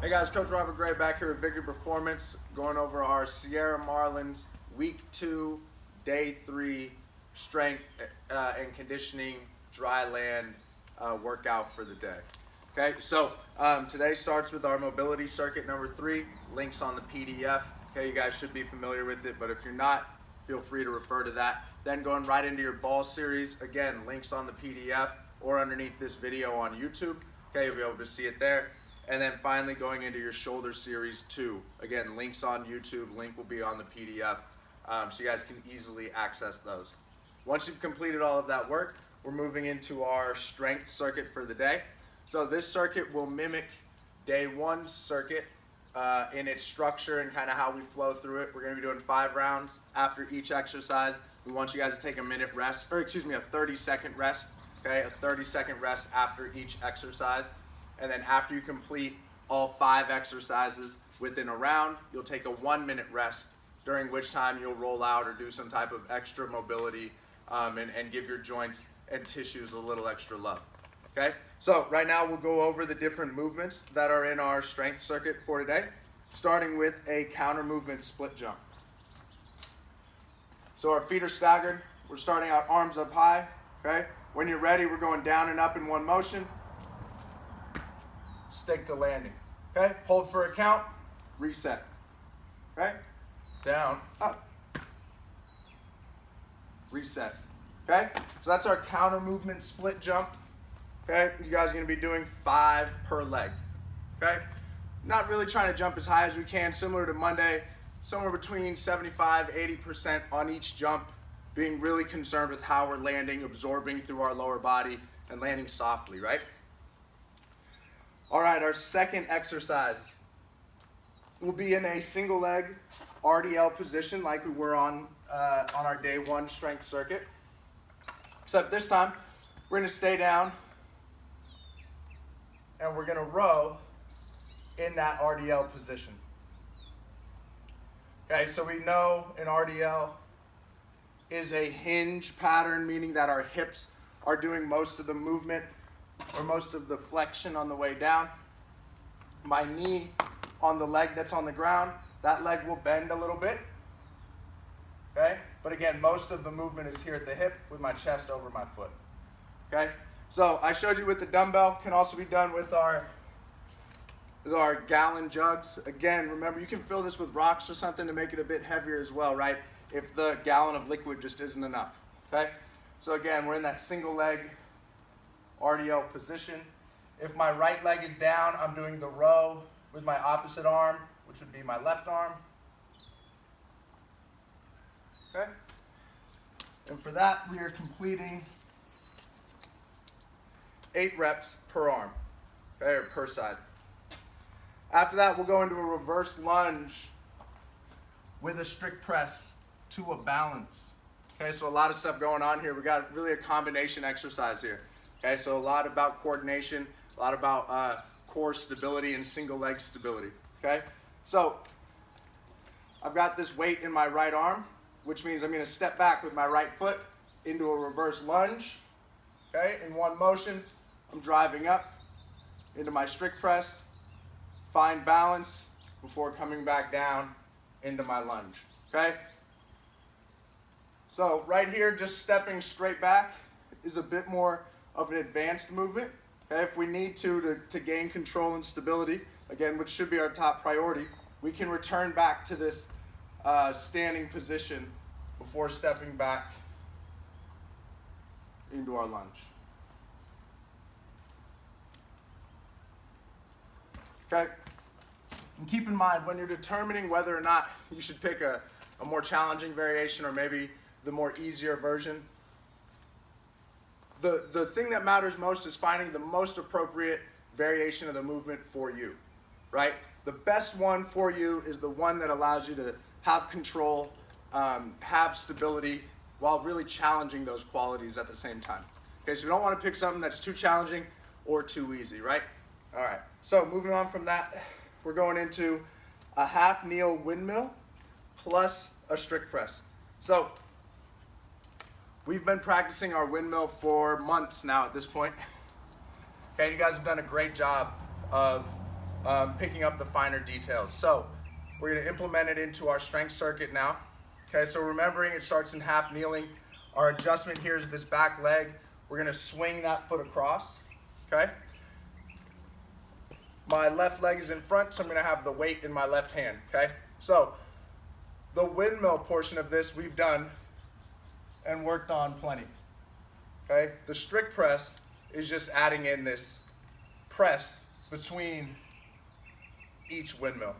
Hey guys, Coach Robert Gray back here with Victory Performance, going over our Sierra Marlins Week 2, Day 3 strength and conditioning dry land workout for the day. Okay, so today starts with our mobility circuit number 3, links on the PDF. Okay, you guys should be familiar with it, but if you're not, feel free to refer to that. Then going right into your ball series, again, links on the PDF or underneath this video on YouTube. Okay, you'll be able to see it there. And then finally going into your shoulder series 2. Again, links on YouTube, link will be on the PDF, so you guys can easily access those. Once you've completed all of that work, we're moving into our strength circuit for the day. So this circuit will mimic day 1 circuit in its structure and kind of how we flow through it. We're going to be doing 5 rounds. After each exercise, we want you guys to take a 30-second rest. Okay, a 30-second rest after each exercise. And then after you complete all 5 exercises within a round, you'll take a 1-minute rest, during which time you'll roll out or do some type of extra mobility and give your joints and tissues a little extra love. Okay, so right now we'll go over the different movements that are in our strength circuit for today, starting with a counter movement split jump. So our feet are staggered. We're starting out arms up high. Okay, when you're ready, we're going down and up in one motion. Stick to landing. Okay, hold for a count, reset. Okay, down, up, reset. Okay, so that's our counter movement split jump. Okay, you guys are going to be doing 5 per leg. Okay, not really trying to jump as high as we can, similar to Monday, somewhere between 75-80% on each jump, being really concerned with how we're landing, absorbing through our lower body, and landing softly, right? All right, our second exercise will be in a single leg RDL position like we were on our day 1 strength circuit. Except this time, we're gonna stay down and we're gonna row in that RDL position. Okay, so we know an RDL is a hinge pattern, meaning that our hips are doing most of the movement or most of the flexion on the way down. My knee on the leg that's on the ground, that leg will bend a little bit. Okay, but again, most of the movement is here at the hip with my chest over my foot. Okay, so I showed you with the dumbbell, can also be done with our gallon jugs. Again, remember, you can fill this with rocks or something to make it a bit heavier as well, right? If the gallon of liquid just isn't enough. Okay, so again, we're in that single leg RDL position. If my right leg is down, I'm doing the row with my opposite arm, which would be my left arm. Okay? And for that, we are completing 8 reps per arm, okay, or per side. After that, we'll go into a reverse lunge with a strict press to a balance. Okay, so a lot of stuff going on here. We got really a combination exercise here. Okay, so a lot about coordination, a lot about core stability and single leg stability. Okay, so I've got this weight in my right arm, which means I'm going to step back with my right foot into a reverse lunge. Okay, in one motion, I'm driving up into my strict press, find balance before coming back down into my lunge. Okay, so right here, just stepping straight back is a bit more of an advanced movement. Okay, if we need to gain control and stability, again, which should be our top priority, we can return back to this standing position before stepping back into our lunge. Okay, and keep in mind when you're determining whether or not you should pick a more challenging variation or maybe the more easier version, the thing that matters most is finding the most appropriate variation of the movement for you, right? The best one for you is the one that allows you to have control, have stability, while really challenging those qualities at the same time. Okay, so you don't want to pick something that's too challenging or too easy, right? All right, so moving on from that, we're going into a half kneel windmill plus a strict press. So we've been practicing our windmill for months now at this point. Okay, you guys have done a great job of picking up the finer details. So we're going to implement it into our strength circuit now. Okay, so remembering it starts in half kneeling. Our adjustment here is this back leg. We're going to swing that foot across. Okay. My left leg is in front, so I'm going to have the weight in my left hand. Okay. So the windmill portion of this we've done and worked on plenty. Okay. The strict press is just adding in this press between each windmill.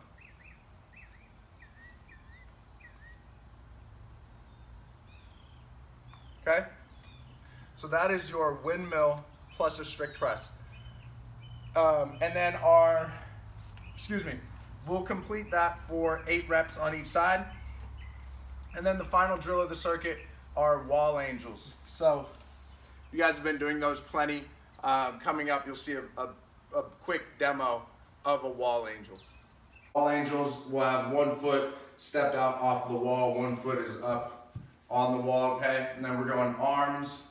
Okay? So that is your windmill plus a strict press. And then we'll complete that for 8 reps on each side. And then the final drill of the circuit are wall angels. So you guys have been doing those plenty. Coming up, you'll see a quick demo of a wall angel. Wall angels will have one foot stepped out off the wall, one foot is up on the wall, okay? And then we're going arms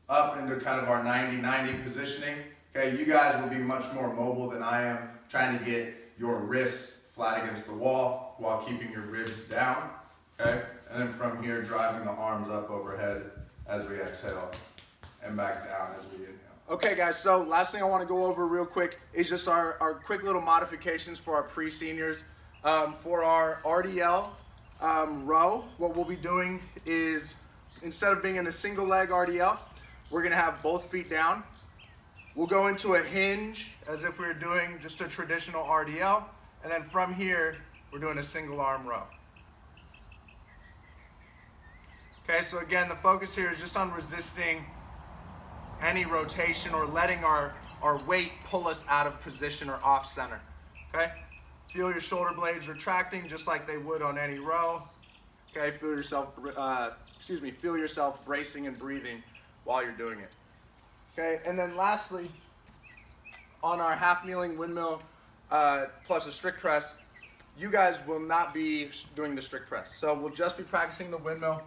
up into kind of our 90-90 positioning. Okay, you guys will be much more mobile than I am, trying to get your wrists flat against the wall while keeping your ribs down, okay? And then from here, driving the arms up overhead as we exhale and back down as we inhale. Okay guys, so last thing I wanna go over real quick is just our quick little modifications for our pre-seniors. For our RDL row, what we'll be doing is, instead of being in a single leg RDL, we're gonna have both feet down. We'll go into a hinge as if we were doing just a traditional RDL, and then from here, we're doing a single arm row. Okay, so again, the focus here is just on resisting any rotation or letting our weight pull us out of position or off center, okay? Feel your shoulder blades retracting just like they would on any row. Okay, feel yourself bracing and breathing while you're doing it. Okay, and then lastly, on our half kneeling windmill plus a strict press, you guys will not be doing the strict press. So we'll just be practicing the windmill.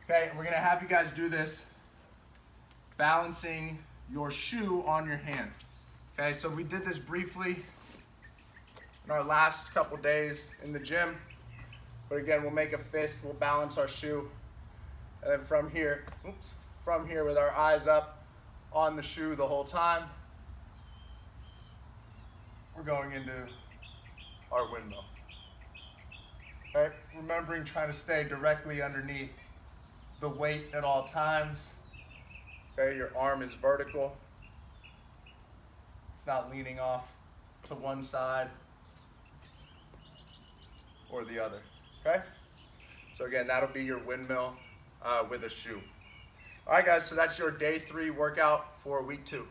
Okay, and we're gonna have you guys do this balancing your shoe on your hand. Okay, so we did this briefly in our last couple days in the gym, but again, we'll make a fist, we'll balance our shoe, and then from here with our eyes up on the shoe the whole time, we're going into our windmill. Okay, remembering trying to stay directly underneath the weight at all times. Okay, your arm is vertical. It's not leaning off to one side or the other, okay? So again, that'll be your windmill with a shoe. All right guys, so that's your day 3 workout for week 2.